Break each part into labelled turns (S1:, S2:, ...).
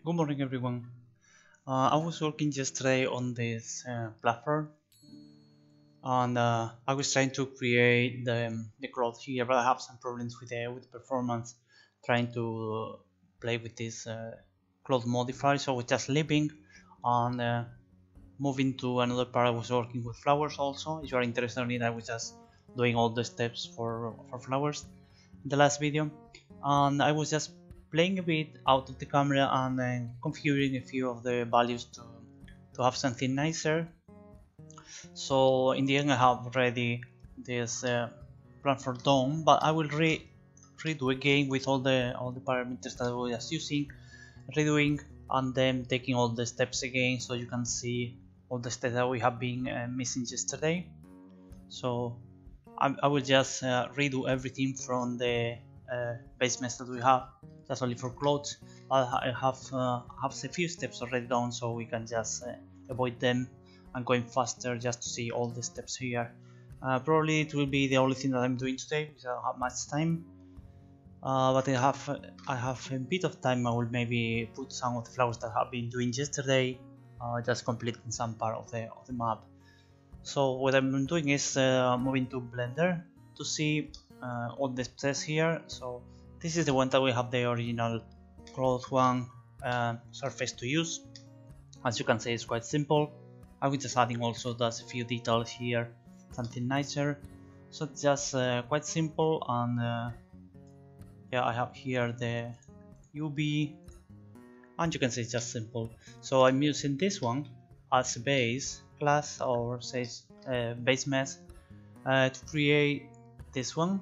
S1: Good morning, everyone. I was working yesterday on this platform, and I was trying to create the cloth here, but I have some problems with the performance. Trying to play with this cloth modifier, so I was just leaving and moving to another part. I was working with flowers also. If you are interested in it, I was just doing all the steps for flowers in the last video, and I was just playing a bit out of the camera and then configuring a few of the values to have something nicer. So in the end I have ready this plan for done, but I will redo again with all the parameters that I was using, redoing and then taking all the steps again, so you can see all the steps that we have been missing yesterday. So I will just redo everything from the base mesh that we have. That's only for clothes. I have a few steps already done, so we can just avoid them and going faster just to see all the steps here. Probably it will be the only thing that I'm doing today because I don't have much time. But I have a bit of time. I will maybe put some of the flowers that I have been doing yesterday, just completing some part of the map. So what I'm doing is moving to Blender to see all the steps here. So this is the one that we have the original cloth one surface to use. As you can see, it's quite simple. I will just adding also a few details here, something nicer. So it's just quite simple, and yeah, I have here the UV, and you can see it's just simple. So I'm using this one as a base class, or say base mesh, to create this one,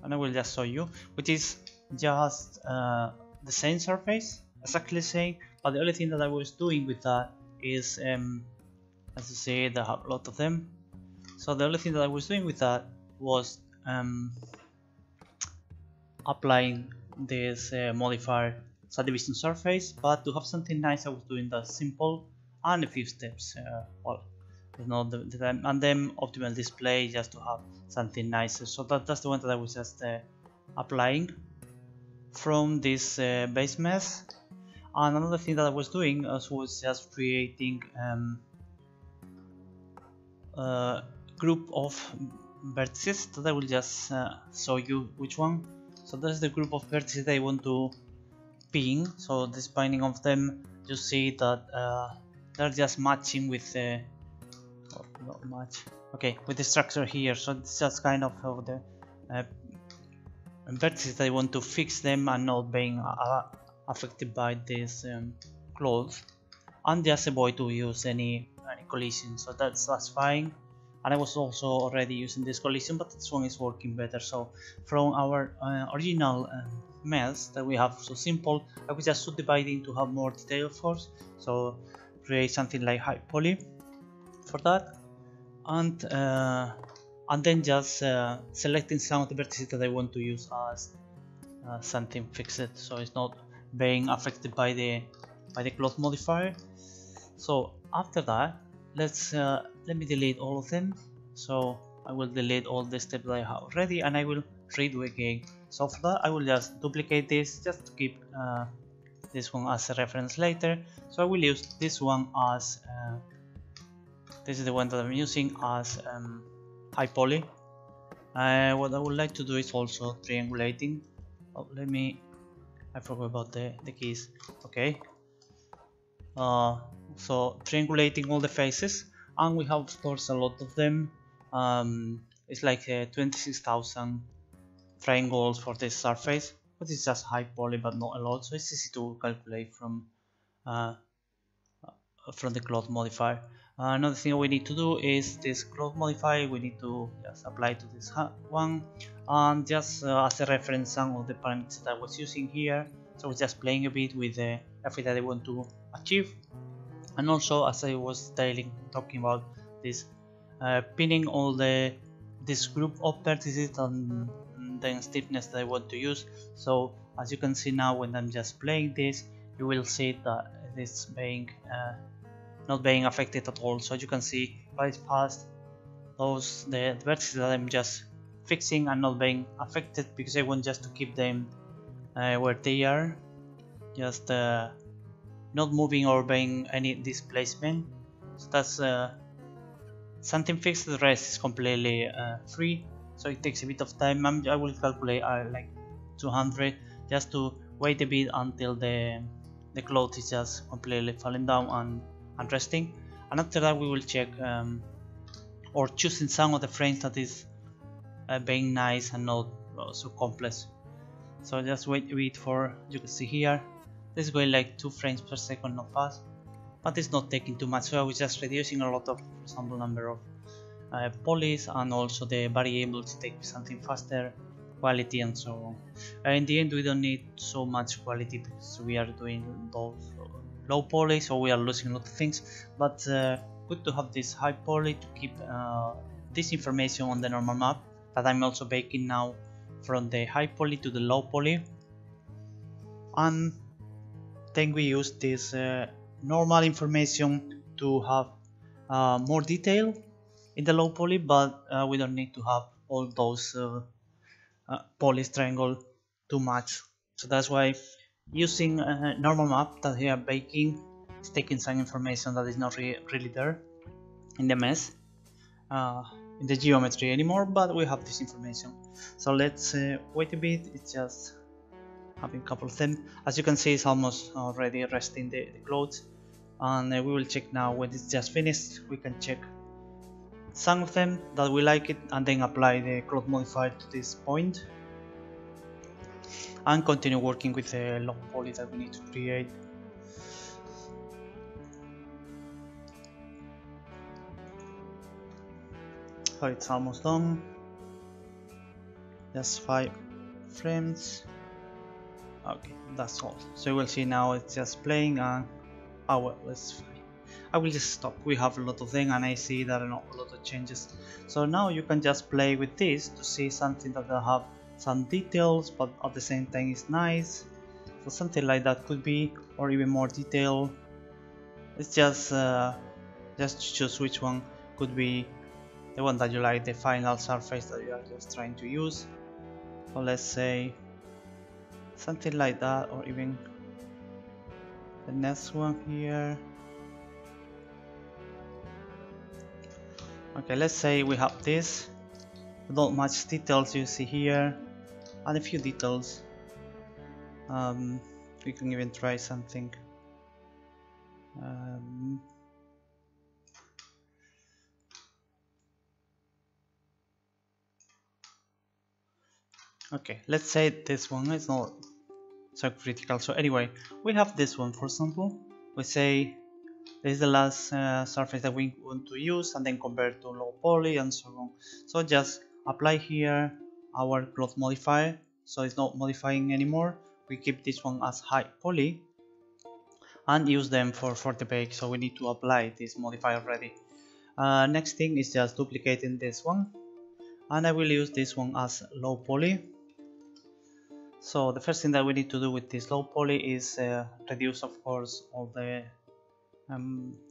S1: and I will just show you, which is just the same surface, exactly the same, but the only thing that I was doing with that is, as you see, I have a lot of them. So the only thing that I was doing with that was applying this modifier subdivision surface, but to have something nice I was doing that simple and a few steps, well, not the time, and then optimal display just to have something nicer. So that's the one that I was just applying from this base mesh. And another thing that I was doing was just creating a group of vertices that I will just show you which one. So that's the group of vertices that I want to pin. So this binding of them, you see that they're just matching with not much. Okay, with the structure here. So it's just kind of the vertices that I want to fix them and not being affected by this cloth, and just avoid to use any collision. So that's fine. And I was also already using this collision, but this one is working better. So from our original mesh that we have so simple, I was just subdividing to have more detail force. So create something like high poly for that, and then just selecting some of the vertices that I want to use as something fixed, so it's not being affected by the cloth modifier. So after that, let me delete all of them. So I will delete all the steps that I have already, and I will redo again. So for that I will just duplicate this just to keep this one as a reference later. So I will use this one as this is the one that I'm using as high poly. What I would like to do is also triangulating. Oh, I forgot about the keys. Okay. So triangulating all the faces, and we have of course a lot of them. It's like 26,000 triangles for this surface, but it's just high poly, but not a lot, so it's easy to calculate from the cloth modifier. Another thing we need to do is this cloth modifier. We need to just apply to this one, and just as a reference some of the parameters that I was using here. So we're just playing a bit with everything that I want to achieve, and also as I was talking about this pinning all this group of vertices and then stiffness that I want to use. So as you can see now, when I'm just playing this, you will see that it's being not being affected at all. So you can see right past those the vertices that I'm just fixing and not being affected, because I want just to keep them where they are, just not moving or being any displacement. So that's something fixed. The rest is completely free, so it takes a bit of time. I will calculate like 200 just to wait a bit until the cloth is just completely falling down and resting, and after that we will check or choosing some of the frames that is being nice and not so complex. So just wait a bit for, you can see here, this is going like 2 frames per second, not fast, but it's not taking too much. So I was just reducing a lot of, for example, number of polys, and also the variables to take something faster, quality and so on. In the end we don't need so much quality because we are doing those low poly, so we are losing a lot of things, but good to have this high poly to keep this information on the normal map that I'm also baking now from the high poly to the low poly. And then we use this normal information to have more detail in the low poly, but we don't need to have all those polys triangle too much. So that's why using a normal map that we are baking is taking some information that is not really there in the mesh, in the geometry anymore, but we have this information. So let's wait a bit. It's just having a couple of them. As you can see, it's almost already resting the clothes, and we will check now when it's just finished. We can check some of them that we like it, and then apply the cloth modifier to this point and continue working with the long poly that we need to create. So it's almost done, just 5 frames. Okay, that's all. So you will see now it's just playing, and oh well, let's fine. I will just stop. We have a lot of them, and I see that are not a lot of changes. So now you can just play with this to see something that will have some details, but at the same time is nice. So something like that could be, or even more detail. It's just choose which one could be the one that you like, the final surface that you are just trying to use. So let's say something like that, or even the next one here. Okay, let's say we have this, not much details you see here, and a few details. We can even try something. Okay, let's say this one is not so critical. So anyway, we have this one, for example. We say this is the last surface that we want to use, and then convert to low poly and so on. So just apply here our cloth modifier, so it's not modifying anymore. We keep this one as high poly and use them for the bake, so we need to apply this modifier already. Next thing is just duplicating this one, and I will use this one as low poly. So the first thing that we need to do with this low poly is reduce, of course, all the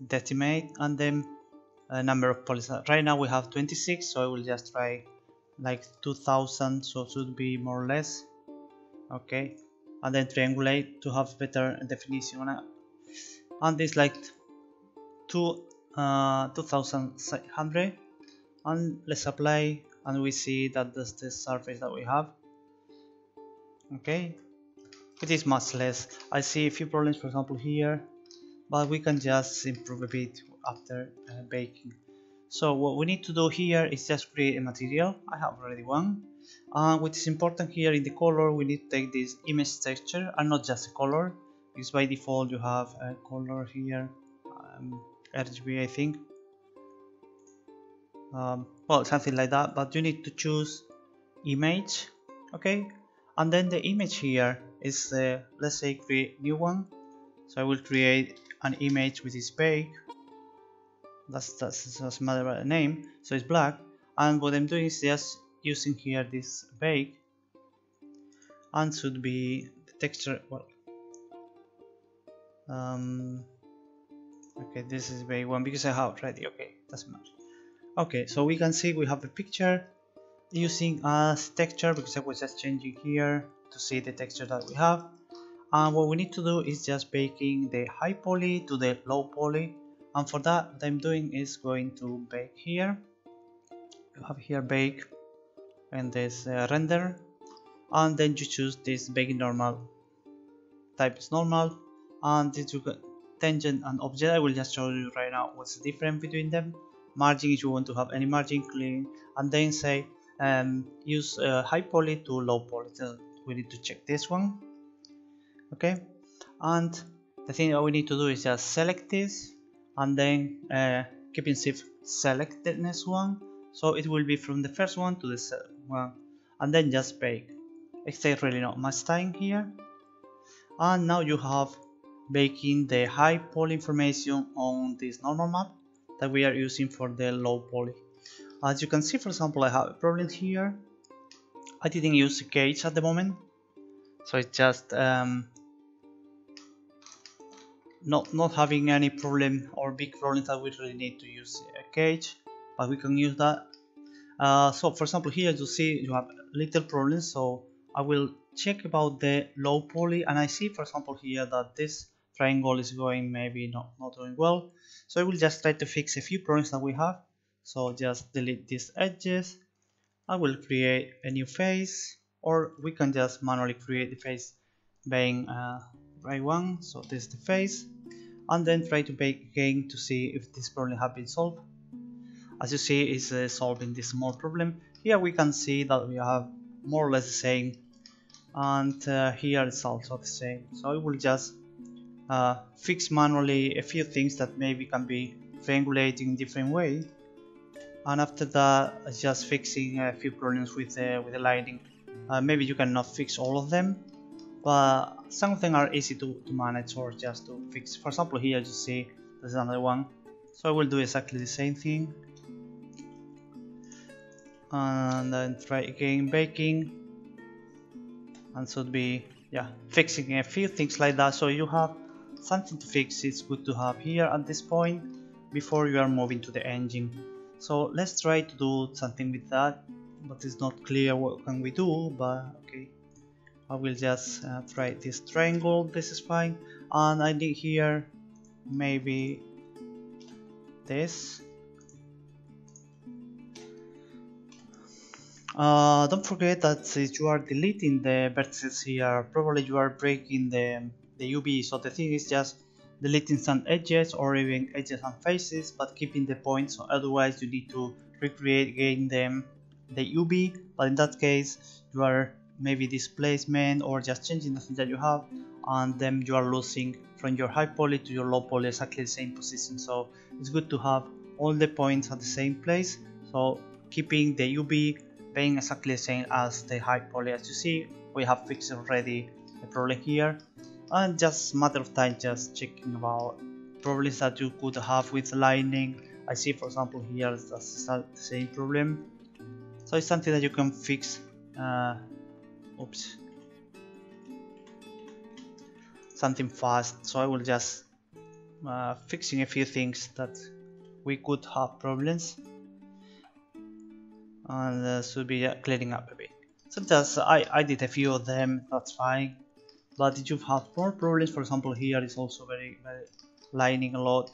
S1: decimate and then number of polys. Right now we have 26, so I will just try like 2000, so it should be more or less. Okay, and then triangulate to have better definition, and this like 2600, and let's apply, and we see that that's the surface that we have. Okay, it is much less. I see a few problems, for example here, but we can just improve a bit after baking. So what we need to do here is just create a material. I have already one. What is important here in the color, we need to take this image texture and not just a color, because by default you have a color here, RGB I think, well, something like that, but you need to choose image. Okay, and then the image here is let's say create new one. So I will create an image with this bake. That doesn't matter about the name, so it's black. And what I'm doing is just using here this bake, and should be the texture. Well, okay, this is bake one because I have already. Okay, doesn't matter. Okay, so we can see we have a picture using as texture because I was just changing here to see the texture that we have. And what we need to do is just baking the high poly to the low poly, and for that what I'm doing is going to bake here. You have here bake and this render, and then you choose this baking normal, type is normal, and this you tangent and object. I will just show you right now what's the difference between them. Margin, if you want to have any margin, clean, and then say use high poly to low poly. So we need to check this one. Okay, and the thing that we need to do is just select this, and then keeping shift select the next one, so it will be from the first one to the second one, and then just bake. It takes really not much time here. And now you have baking the high poly information on this normal map that we are using for the low poly. As you can see, for example, I have a problem here. I didn't use a cage at the moment, so it's just not having any problem or big problems that we really need to use a cage, but we can use that. So for example, here you see you have little problems, so I will check about the low poly, and I see, for example, here that this triangle is going maybe not doing well, so I will just try to fix a few problems that we have. So just delete these edges. I will create a new face, or we can just manually create the face being right one. So this is the face, and then try to bake again to see if this problem has been solved. As you see, it's solving this small problem. Here we can see that we have more or less the same, and here it's also the same. So I will just fix manually a few things that maybe can be triangulating in different way, and after that just fixing a few problems with the lighting. Maybe you cannot fix all of them, but some of them are easy to manage or just to fix. For example, here you see there's another one, so I will do exactly the same thing, and then try again baking, and should be fixing a few things like that. So you have something to fix. It's good to have here at this point before you are moving to the engine. So let's try to do something with that, but it's not clear what can we do. But okay, I will just try this triangle. This is fine, and I need here maybe this. Don't forget that if you are deleting the vertices here, probably you are breaking the UV. So the thing is just deleting some edges or even edges and faces, but keeping the points. So otherwise you need to recreate again the UV, but in that case you are maybe displacement or just changing the thing that you have, and then you are losing from your high poly to your low poly exactly the same position. So it's good to have all the points at the same place, so keeping the UV being exactly the same as the high poly. As you see, we have fixed already the problem here, and just matter of time just checking about problems that you could have with lighting. I see, for example, here that's the same problem, so it's something that you can fix. Something fast. So I will just fixing a few things that we could have problems, and should be clearing up a bit. So just I did a few of them, that's fine. But if you have more problems, for example, here is also very lining a lot.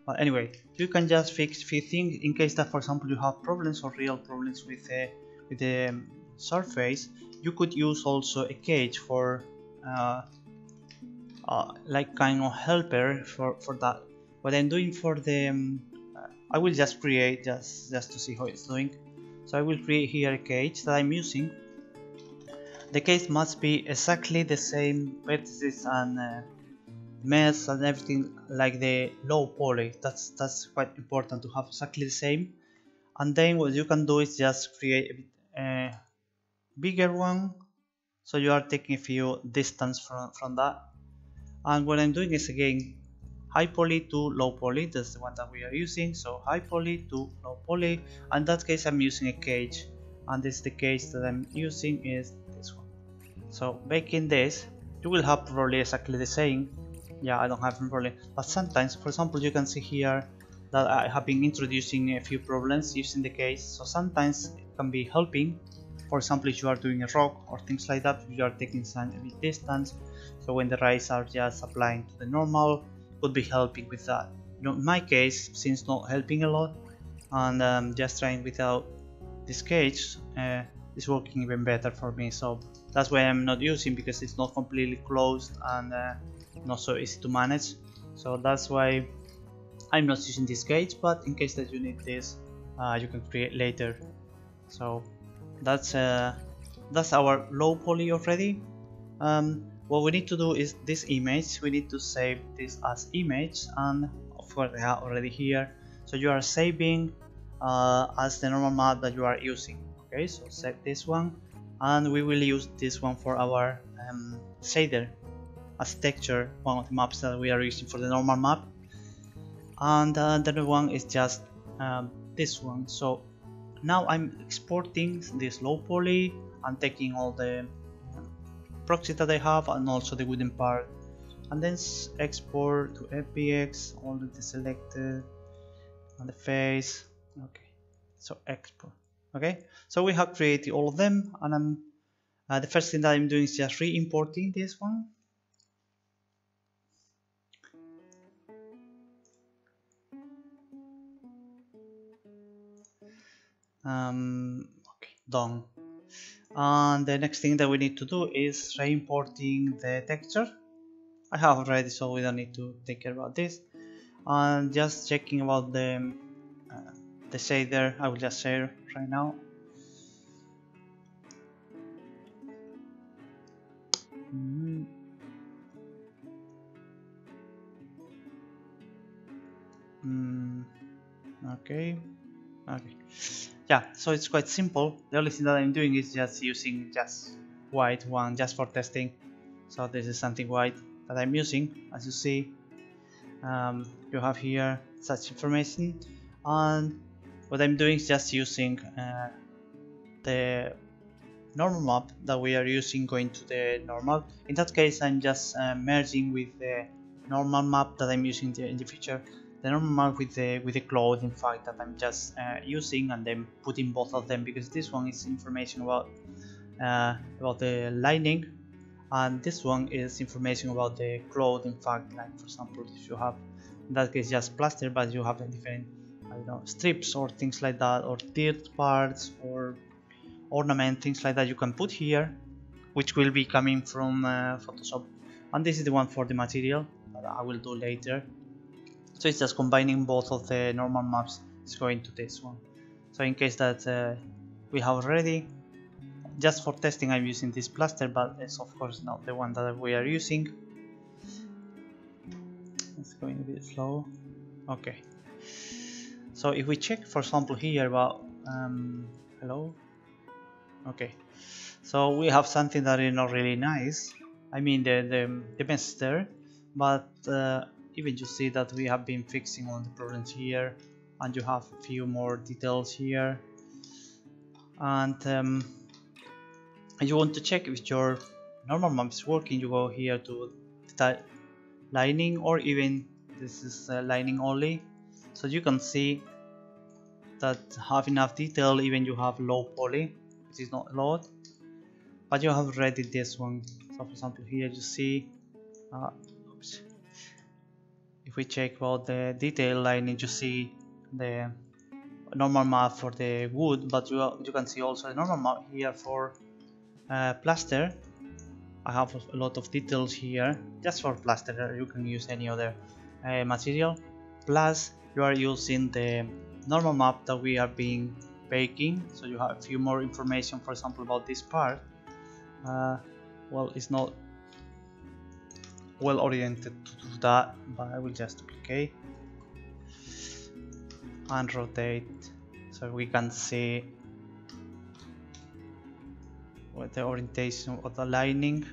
S1: But anyway, you can just fix a few things in case that, for example, you have problems or real problems with the surface. You could use also a cage for like kind of helper for that. What I'm doing for the I will just create just to see how it's doing. So I will create here a cage that I'm using. The cage must be exactly the same vertices and mesh and everything like the low poly. That's quite important to have exactly the same. And then what you can do is just create a bit bigger one, so you are taking a few distance from that. And what I'm doing is again high poly to low poly. That's the one that we are using. So high poly to low poly. In that case, I'm using a cage, and this is the cage that I'm using is this one. So baking this, you will have probably exactly the same. Yeah, I don't have a problem, but sometimes, for example, you can see here that I have been introducing a few problems using the cage. So sometimes it can be helping. For example, if you are doing a rock or things like that, you are taking some distance. so when the rays are just applying to the normal, could be helping with that. In my case, since not helping a lot, and just trying without this cage, is working even better for me. So that's why I'm not using, because it's not completely closed and not so easy to manage. So that's why I'm not using this cage, but in case that you need this, you can create later. So that's our low poly already. What we need to do is this image, we need to save this as image, and of course I have already here. So you are saving as the normal map that you are using. Okay, so save this one, and we will use this one for our shader as texture, one of the maps that we are using for the normal map. And the other one is just this one. So now I'm exporting this low poly and taking all the proxy that I have and also the wooden part, and then export to FBX, all the selected and the face. Okay, so export. Okay, so we have created all of them, and the first thing that I'm doing is just re-importing this one. Okay, done. And the next thing that we need to do is re-importing the texture. I have already, so we don't need to take care about this. And just checking about the shader, I will just share right now. Okay. Yeah, so it's quite simple. The only thing that I'm doing is just using just white one just for testing. So this is something white that I'm using. As you see, you have here such information, and what I'm doing is just using the normal map that we are using, going to the normal. In that case, I'm just merging with the normal map that I'm using in the future, the normal map with the cloud, in fact, that I'm just using, and then putting both of them, because this one is information about the lining, and this one is information about the cloth. In fact, like for example, if you have in that case just plaster, but you have a different, I don't know, strips or things like that, or tilt parts or ornament, things like that, you can put here, which will be coming from Photoshop. And this is the one for the material that I will do later. So it's just combining both of the normal maps. It's going to this one. So in case that we have already, just for testing, I'm using this plaster, but it's of course not the one that we are using. It's going a bit slow. Okay. So if we check, for example, here about hello. Okay. So we have something that is not really nice. I mean the mess is there, but even you see that we have been fixing all the problems here, and you have a few more details here. And you want to check if your normal map is working, you go here to lining, or even this is lining only, so you can see that have enough detail. Even you have low poly, which is not a lot, but you have already this one. So for example, here you see oops. If we check about the detail lining, you see the normal map for the wood, but you can see also the normal map here for plaster. I have a lot of details here just for plaster. You can use any other material, plus you are using the normal map that we are being baking, so you have a few more information, for example, about this part. Well, it's not well oriented to do that, but I will just duplicate and rotate so we can see what the orientation of the lining.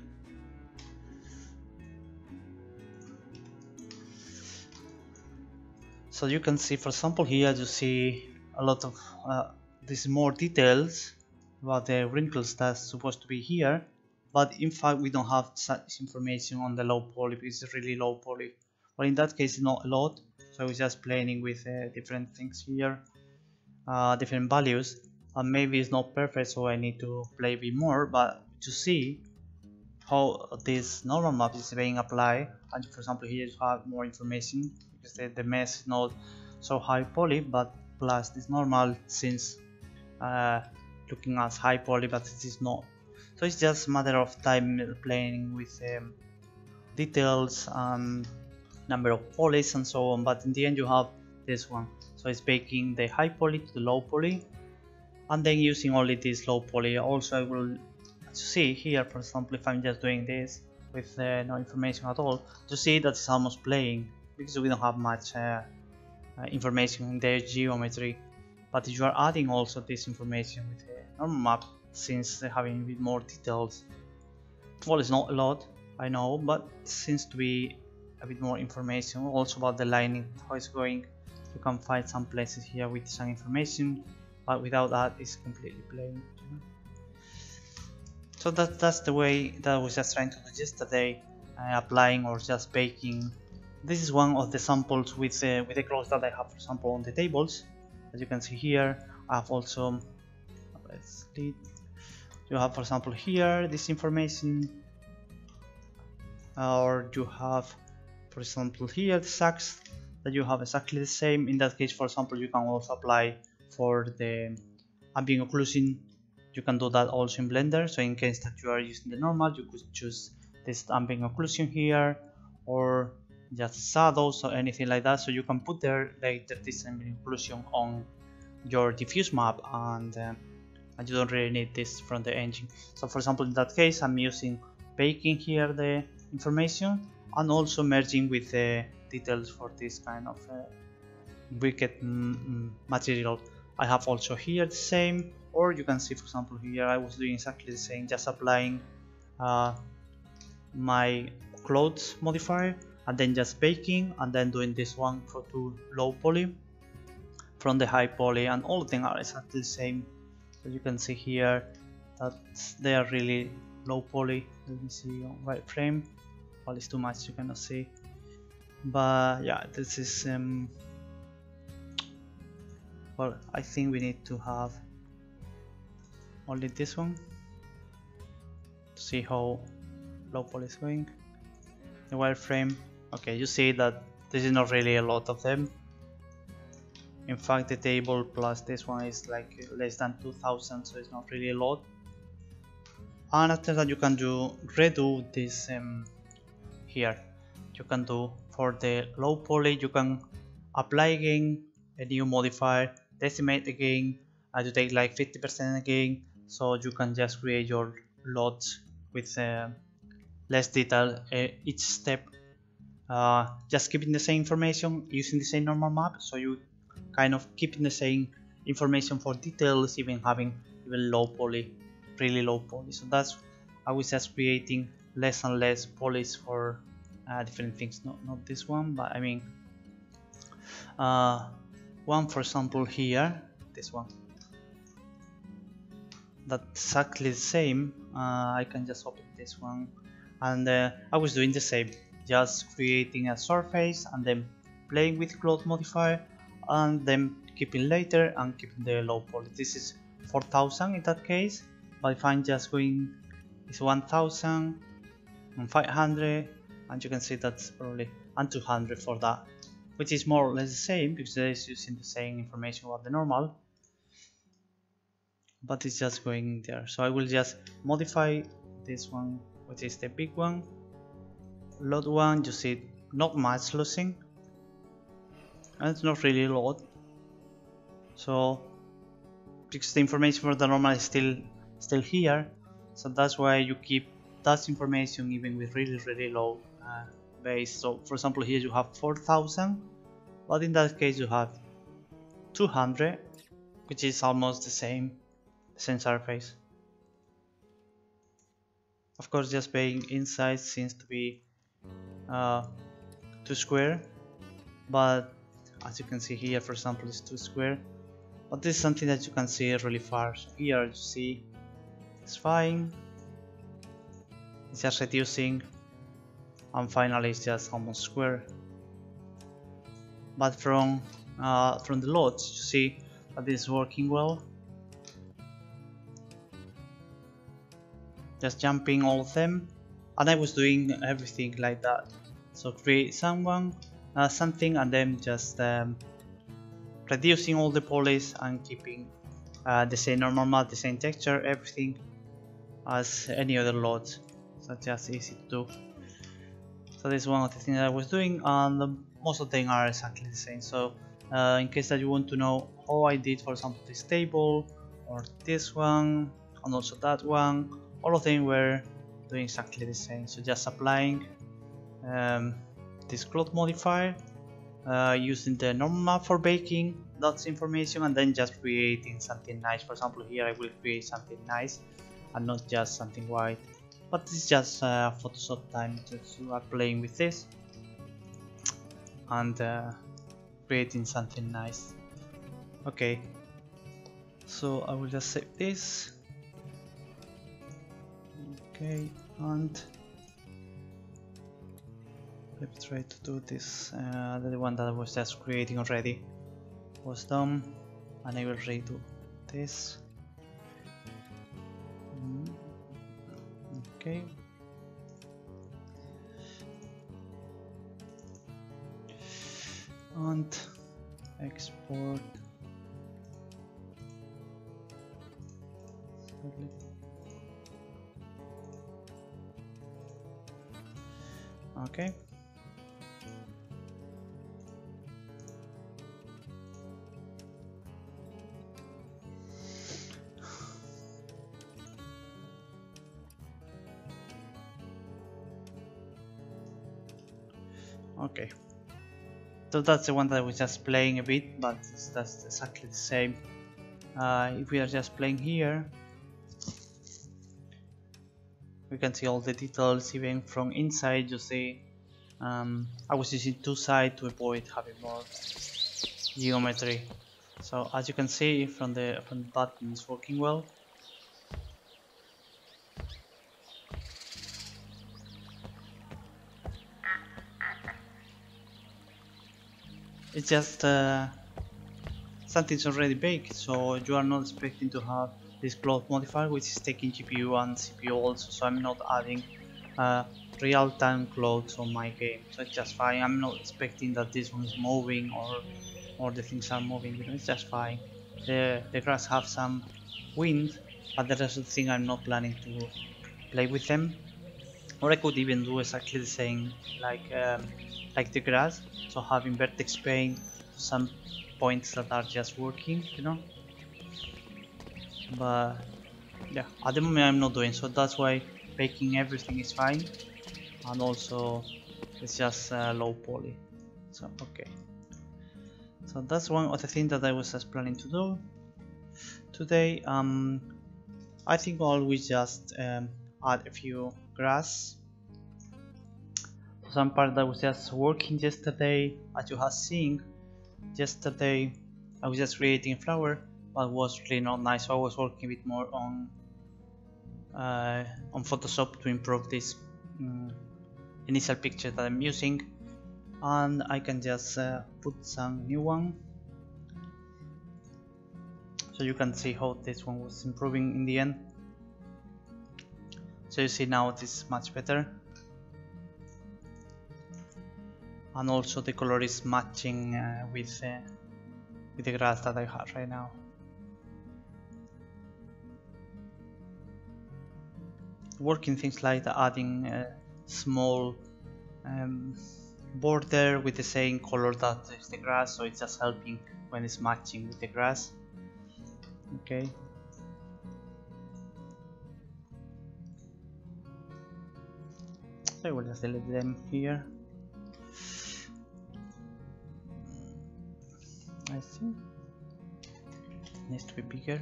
S1: So you can see, for example, here you see a lot of these more details about the wrinkles that's supposed to be here, but in fact we don't have such information on the low poly because it's really low poly. But in that case, it's not a lot, so we're just playing with different things here, different values, and maybe it's not perfect, so I need to play a bit more. But to see how this normal map is being applied. And for example, here you have more information because the mesh is not so high poly, but plus this normal since looking as high poly, but it is not. So it's just a matter of time playing with details and number of polys and so on, but in the end you have this one. So it's baking the high poly to the low poly and then using only this low poly. Also I will see here, for example, if I'm just doing this with no information at all, to see that it's almost playing because we don't have much information in the geometry. But if you are adding also this information with the normal map, since they're having a bit more details, well, it's not a lot, I know, but it seems to be a bit more information also about the lining, how it's going. You can find some places here with some information, but without that it's completely plain. So that's the way that I was just trying to do yesterday, applying or just baking. This is one of the samples with the clothes that I have, for example, on the tables. As you can see here, I have also, let's see, you have, for example, here this information, or you have, for example, here the sacks that you have exactly the same. In that case, for example, you can also apply for the ambient occlusion. You can do that also in Blender. So in case that you are using the normal, you could choose this ambient occlusion here, or just shadows or anything like that. So you can put there later this ambient occlusion on your diffuse map, and you don't really need this from the engine. So for example, in that case, I'm using baking here the information and also merging with the details for this kind of wicked material. I have also here the same, or you can see, for example, here I was doing exactly the same, just applying my clothes modifier and then just baking, and then doing this one for to low poly from the high poly, and all of them are exactly the same. So you can see here that they are really low poly. Let me see on right frame. Well, it's too much, you cannot see, but yeah, this is well, I think we need to have only this one to see how low poly is going. The wireframe, okay, you see that this is not really a lot of them. In fact, the table plus this one is like less than 2000, so it's not really a lot. And after that, you can redo this here. You can do for the low poly, you can apply again a new modifier, decimate again, and you take like 50% again, so you can just create your lots with less detail each step, just keeping the same information using the same normal map. So you kind of keeping the same information for details, even having even low poly, really low poly. So that's, I was just creating less and less polys for different things. Not this one, but I mean one, for example, here, this one, that's exactly the same. I can just open this one, and I was doing the same, just creating a surface and then playing with cloth modifier, and then keeping later and keeping the low poly. This is 4000 in that case, but if I'm just going, it's 1500, and you can see that's probably and 200 for that, which is more or less the same because it's using the same information about the normal, but it's just going there. So I will just modify this one, which is the big one, lot one. You see not much losing, and it's not really a lot. So because the information for the normal is still here, so that's why you keep that information even with really low base. So for example, here you have 4000, but in that case you have 200, which is almost the same surface. Of course, just being inside seems to be too square, but as you can see here, for example, it's too square, but this is something that you can see really far. So here you see it's fine, it's just reducing, and finally it's just almost square. But from the lots, you see that this is working well. Just jumping all of them, and I was doing everything like that. So create something and then just reducing all the polys and keeping the same normal matte, the same texture, everything as any other loads. So just easy to do. So this is one of the things that I was doing, and most of them are exactly the same. So in case that you want to know how I did, for example, this table or this one and also that one, all of them were doing exactly the same. So just applying this cloth modifier, using the normal map for baking, that's information, and then just creating something nice. For example, here I will create something nice and not just something white. But this is just Photoshop time to start playing with this and creating something nice. Okay, so I will just save this. Okay, and let me try to do this. The one that I was just creating already was done, and I will redo this. Okay. And export. Okay. Okay. So that's the one that I was just playing a bit, but that's exactly the same. If we are just playing here, we can see all the details even from inside. You see, I was using two sides to avoid having more geometry. So as you can see from the button, it's working well. It's just something's already baked, so you are not expecting to have this cloth modifier, which is taking GPU and CPU also. So I'm not adding real-time clothes on my game, so it's just fine. I'm not expecting that this one is moving or the things are moving. It's just fine. The grass have some wind, but the rest of the thing I'm not planning to play with them. Or I could even do exactly the same like the grass, so having vertex paint to some points that are just working, you know. But yeah, at the moment I'm not doing so. That's why baking everything is fine, and also it's just low poly. So okay, so that's one of the things that I was just planning to do today. I think I'll just add a few grass. Some part that was just working yesterday, as you have seen. Yesterday I was just creating a flower, but was really not nice, so I was working a bit more on Photoshop to improve this initial picture that I'm using, and I can just put some new one, so you can see how this one was improving in the end. So you see now this is much better, and also the color is matching with the grass that I have right now. Working things like adding a small border with the same color that is the grass, so it's just helping when it's matching with the grass. Okay. So I will just delete them here. I think it needs to be bigger.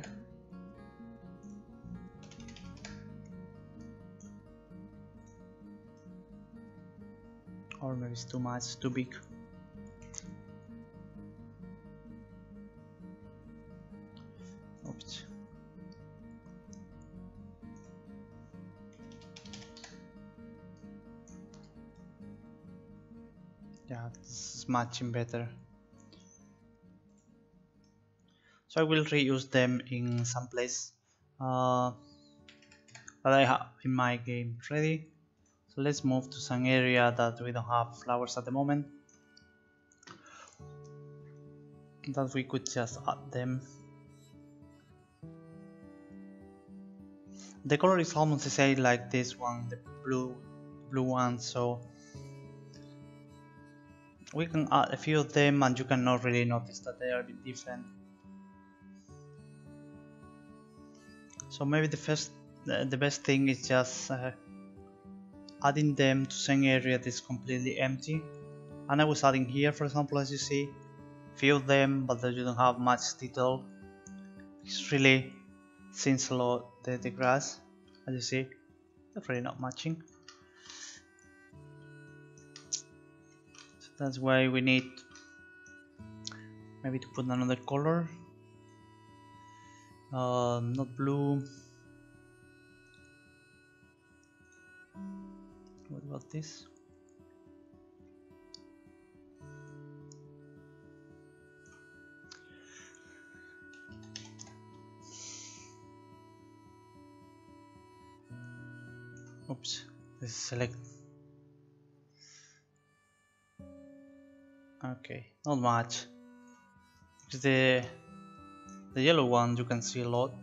S1: Or maybe it's too much, too big. Oops. Yeah, this is matching better. So I will reuse them in some place that I have in my game ready. So let's move to some area that we don't have flowers at the moment, that we could just add them. The color is almost the same like this one, the blue one, so we can add a few of them and you cannot really notice that they are a bit different. So maybe the best thing is just adding them to some area that is completely empty. And I was adding here, for example, as you see, few of them, but you don't have much detail. It's really sinks a lot the grass, as you see, they're really not matching. So that's why we need maybe to put another color, not blue. What about this? Oops, this is select. Okay, not much. Because the yellow one you can see a lot,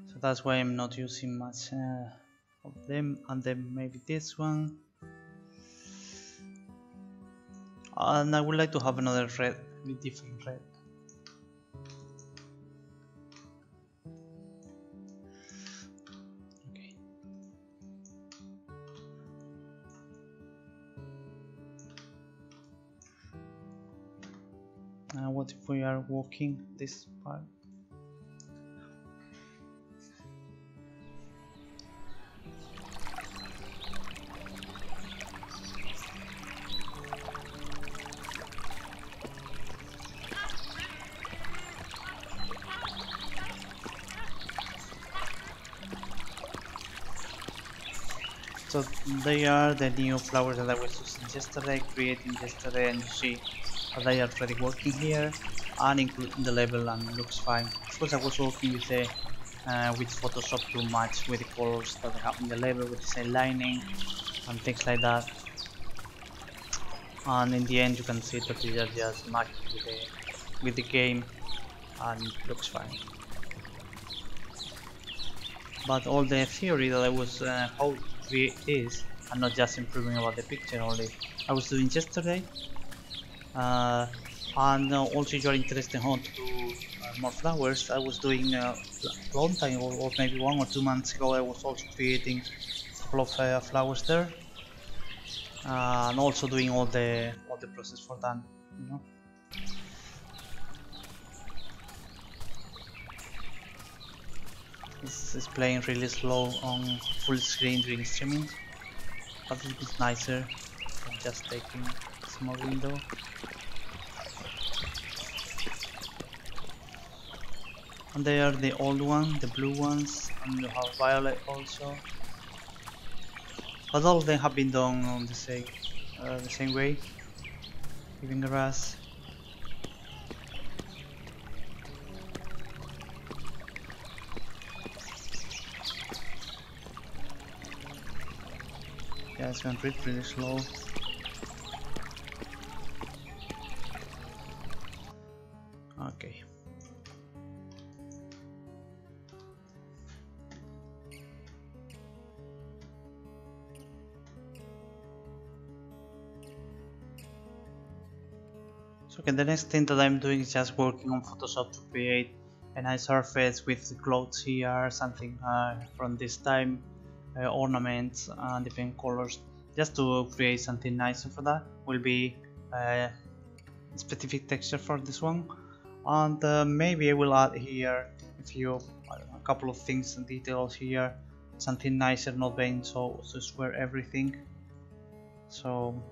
S1: so that's why I'm not using much of them. And then maybe this one, and I would like to have another red with different red. Okay. What if we are walking this part? So they are the new flowers that I was using yesterday, creating yesterday, and you see how they are already working here and including the level, and looks fine. Of course, I was working with the with Photoshop to match with the colors that I have in the level, with the same lining and things like that. And in the end, you can see that they are just matched with the game, and it looks fine. But all the theory that I was how to create this, and not just improving about the picture only, I was doing yesterday. And also, if you are interested in how to do more flowers, I was doing a long time, or maybe 1 or 2 months ago. I was also creating a couple of flowers there, and also doing all the process for that, you know. This is playing really slow on full screen during streaming, but it is nicer than just taking a small window. And they are the old one, the blue ones, and you have violet also. But all of them have been done on the same way, giving grass. Yeah, it's going pretty slow. Okay. So okay, the next thing that I'm doing is just working on Photoshop to create a nice surface with clouds here, something from this time, ornaments and different colors, just to create something nice. For that will be a specific texture for this one, and maybe I will add here a couple of things and details here, something nicer, not being so square everything. So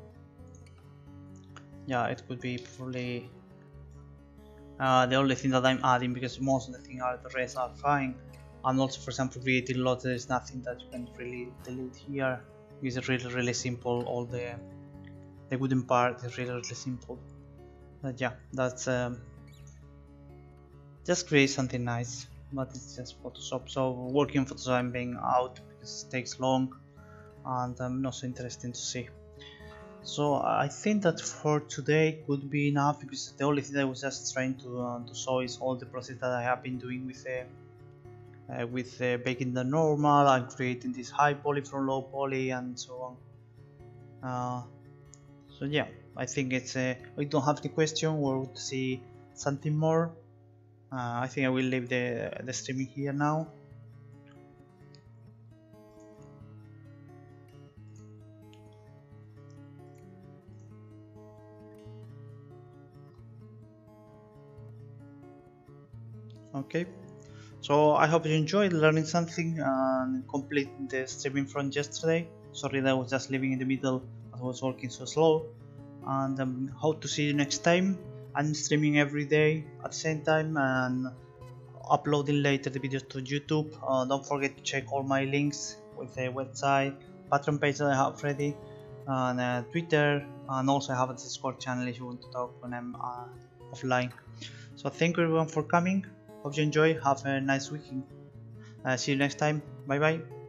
S1: yeah, it could be probably the only thing that I'm adding, because most of the things the rest are fine. And also, for example, creating lots, there is nothing that you can really delete here. It's really simple. All the wooden part is really simple. But yeah, that's just create something nice. But it's just Photoshop. So working Photoshop and being out because it takes long. and not so interesting to see. So I think that for today could be enough, because the only thing I was just trying to show is all the process that I have been doing with baking the normal and creating this high poly from low poly and so on. So yeah, I think it's I don't have the question or to see something more. I think I will leave the streaming here now. Okay, so I hope you enjoyed learning something and complete the streaming from yesterday. Sorry that I was just leaving in the middle, I was working so slow. And hope to see you next time. I'm streaming every day at the same time and uploading later the videos to YouTube. Don't forget to check all my links with the website, Patreon page that I have ready, and Twitter, and also I have a Discord channel if you want to talk when I'm offline. So thank you everyone for coming. Hope you enjoy. Have a nice weekend. See you next time. Bye bye.